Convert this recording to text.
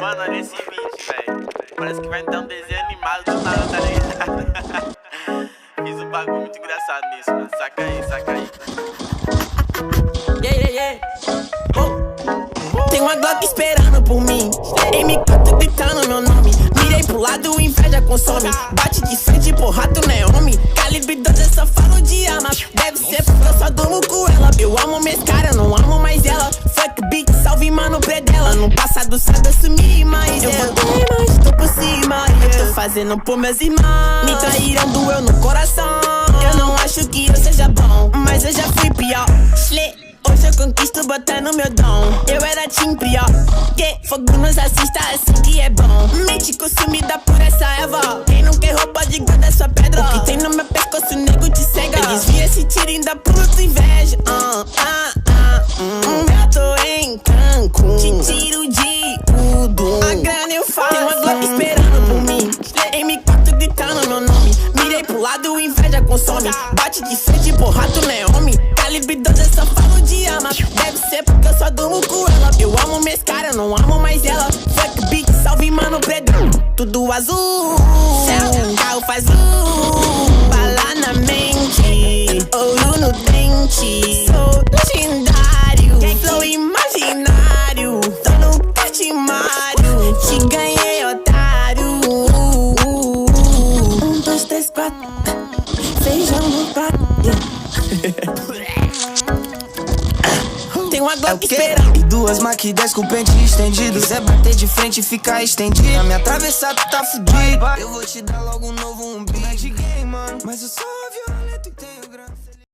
Mano, olha esse vídeo, velho. Parece que vai dar um desenho animado do nada, tá ligado? Fiz um bagulho muito engraçado nisso, mano. Saca aí, saca aí. Yeah, yeah, yeah. Tem uma Glock esperando por mim. M4 gritando meu nome. Mirei pro lado, inveja consome. Bate de frente, porra, tu não é homem. Calibre 12, eu só falo de arma. Deve ser porque eu só durmo com ela. Eu amo minhas caras, eu não amo mais ela. Fuck beat, salve mano, predela. No passado sabe assumir, mas eu voltei, mas tô por cima. Eu tô fazendo por meus irmãos. Me traíram, doeu no coração. Eu não acho que eu seja bom, mas eu já fui pior. Hoje eu conquisto botando meu dom. Eu era time pior. Fogo nos assista assim que é bom. Mente consumida por essa erva. Quem não quer roupa de guarda sua pedra. O que tem no meu pescoço, nego te cega. Eu desvia esse tiro e ainda puto inveja. Eu tô em Cancún. Te tiro de tudo. A grana eu faço. Tem uma Glock esperando por mim. M4 gritando meu nome. Mirei pro lado, inveja consome. Bate de frente, porra, tu não é homem. Calibre 12, eu só falo de arma. Deve ser porque eu só durmo com ela. Eu amo minhas caras, eu não amo mais ela. Fuck beat, salve mano, predão. Tudo azul, carro faz bala na mente, ouro no dente. Sou legendário, flow imaginário. Tô no Cartimário, te ganhei, otário. 1, 2, 3, 4, feijão no prato. Tem uma Glock esperando. E duas Mac 10 com pente estendido. Quiser bater de frente e ficar estendido. Me atravessar tu tá fudido. Eu vou te dar logo um novo beat. Não é de game, mano, mas eu sou